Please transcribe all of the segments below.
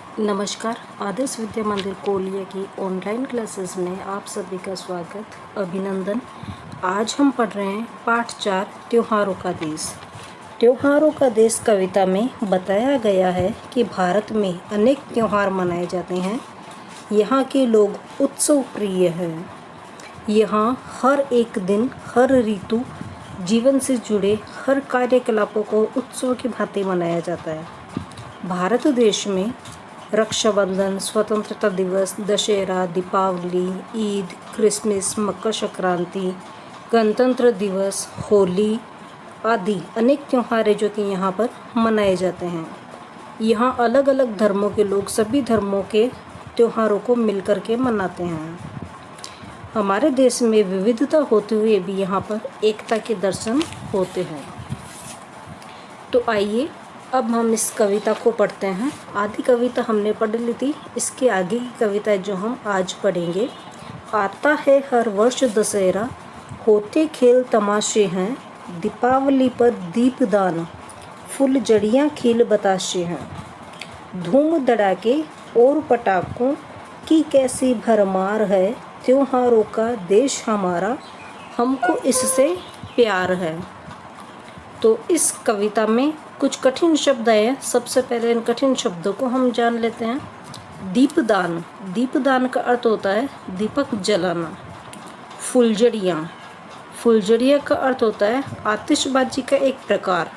नमस्कार। आदर्श विद्या मंदिर कोलिया की ऑनलाइन क्लासेस में आप सभी का स्वागत, अभिनंदन। आज हम पढ़ रहे हैं पाठ 4 त्योहारों का देश। त्योहारों का देश कविता में बताया गया है कि भारत में अनेक त्योहार मनाए जाते हैं। यहाँ के लोग उत्सव प्रिय हैं। यहाँ हर एक दिन, हर ऋतु, जीवन से जुड़े हर कार्यकलापों को उत्सव की भांति मनाया जाता है। भारत देश में रक्षाबंधन, स्वतंत्रता दिवस, दशहरा, दीपावली, ईद, क्रिसमस, मकर संक्रांति, गणतंत्र दिवस, होली आदि अनेक त्योहार हैं जो कि यहाँ पर मनाए जाते हैं। यहाँ अलग अलग धर्मों के लोग सभी धर्मों के त्योहारों को मिलकर के मनाते हैं। हमारे देश में विविधता होते हुए भी यहाँ पर एकता के दर्शन होते हैं। तो आइए अब हम इस कविता को पढ़ते हैं। आधी कविता हमने पढ़ ली थी, इसके आगे की कविता जो हम आज पढ़ेंगे। आता है हर वर्ष दशहरा, होते खेल तमाशे हैं, दीपावली पर दीपदान, फुलझड़ियाँ खिल बताशे हैं। धूम धड़ाके और पटाखों की कैसी भरमार है, त्योहारों का देश हमारा, हमको इससे प्यार है। तो इस कविता में कुछ कठिन शब्द हैं। सबसे पहले इन कठिन शब्दों को हम जान लेते हैं। दीपदान, दीपदान का अर्थ होता है दीपक जलाना। फुलझड़ियाँ, फुलझड़ियाँ का अर्थ होता है आतिशबाजी का एक प्रकार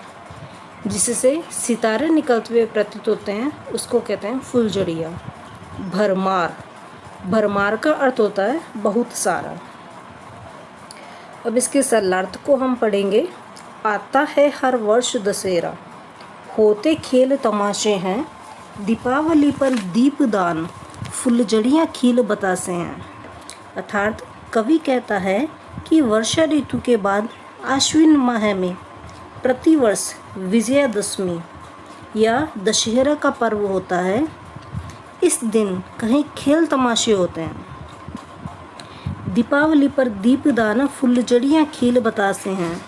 जिससे सितारे निकलते हुए प्रतीत होते हैं, उसको कहते हैं फुलझड़ियाँ। भरमार, भरमार का अर्थ होता है बहुत सारा। अब इसके सरलार्थ को हम पढ़ेंगे। आता है हर वर्ष दशहरा, होते खेल तमाशे हैं, दीपावली पर दीपदान, फुलझड़ियाँ खिल बतासे हैं। अर्थात कवि कहता है कि वर्षा ऋतु के बाद आश्विन माह में प्रतिवर्ष विजयादशमी या दशहरा का पर्व होता है। इस दिन कहीं खेल तमाशे होते हैं। दीपावली पर दीपदान, फुलझड़ियाँ खिल बतासे हैं।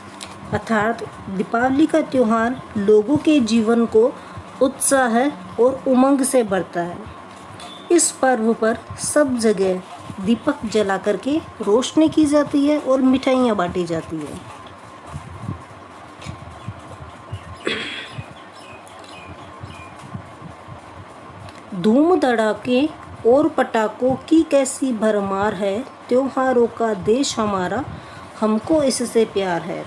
अर्थात दीपावली का त्यौहार लोगों के जीवन को उत्साह और उमंग से भरता है। इस पर्व पर सब जगह दीपक जला करके रोशनी की जाती है और मिठाइयाँ बांटी जाती है। धूम धड़ाके और पटाखों की कैसी भरमार है, त्योहारों का देश हमारा, हमको इससे प्यार है।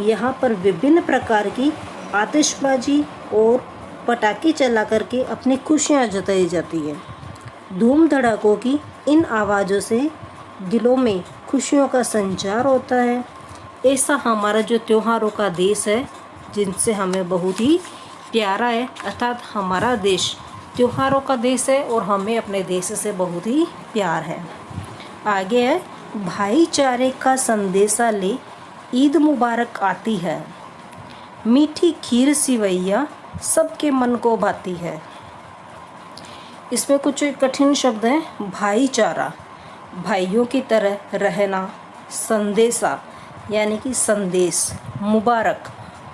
यहाँ पर विभिन्न प्रकार की आतिशबाजी और पटाखे चला करके अपनी खुशियाँ जताई जाती है। धूम धड़ाकों की इन आवाज़ों से दिलों में खुशियों का संचार होता है। ऐसा हमारा जो त्योहारों का देश है जिनसे हमें बहुत ही प्यारा है। अर्थात हमारा देश त्योहारों का देश है और हमें अपने देश से बहुत ही प्यार है। आगे है, भाईचारे का संदेशा ले ईद मुबारक आती है, मीठी खीर सिवैया सबके मन को भाती है। इसमें कुछ कठिन शब्द हैं। भाईचारा, भाइयों की तरह रहना। संदेशा यानी कि संदेश। मुबारक,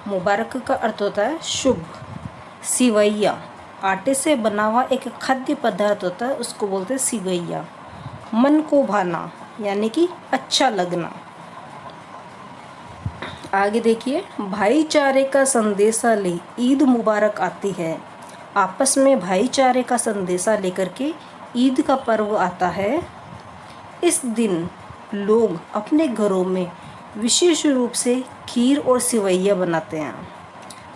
मुबारक का अर्थ होता है शुभ। सिवैया, आटे से बना हुआ एक खाद्य पदार्थ होता है, उसको बोलते हैं सिवैया। मन को भाना यानी कि अच्छा लगना। आगे देखिए, भाईचारे का संदेशा ले ईद मुबारक आती है। आपस में भाईचारे का संदेशा लेकर के ईद का पर्व आता है। इस दिन लोग अपने घरों में विशेष रूप से खीर और सिवैया बनाते हैं।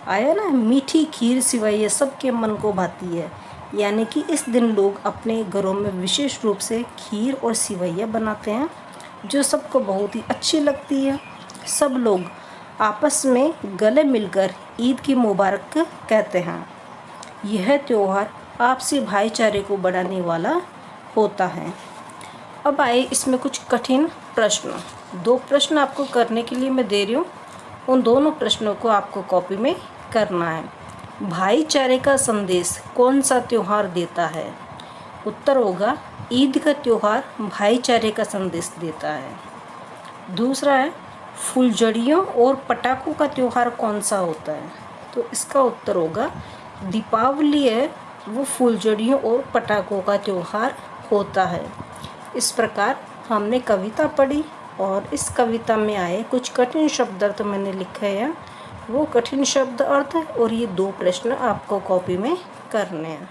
आया ना, मीठी खीर सिवैया सबके मन को भाती है। यानी कि इस दिन लोग अपने घरों में विशेष रूप से खीर और सिवैया बनाते हैं जो सबको बहुत ही अच्छी लगती है। सब लोग आपस में गले मिलकर ईद की मुबारक कहते हैं। यह त्यौहार आपसी भाईचारे को बढ़ाने वाला होता है। अब आए इसमें कुछ कठिन प्रश्न। 2 प्रश्न आपको करने के लिए मैं दे रही हूँ। उन दोनों प्रश्नों को आपको कॉपी में करना है। भाईचारे का संदेश कौन सा त्यौहार देता है? उत्तर होगा ईद का त्यौहार भाईचारे का संदेश देता है। दूसरा है, फुलझड़ियों और पटाखों का त्यौहार कौन सा होता है? तो इसका उत्तर होगा दीपावली है वो फुलझड़ियों और पटाखों का त्योहार होता है। इस प्रकार हमने कविता पढ़ी और इस कविता में आए कुछ कठिन शब्द अर्थ मैंने लिखे हैं। वो कठिन शब्द अर्थ और ये 2 प्रश्न आपको कॉपी में करने हैं।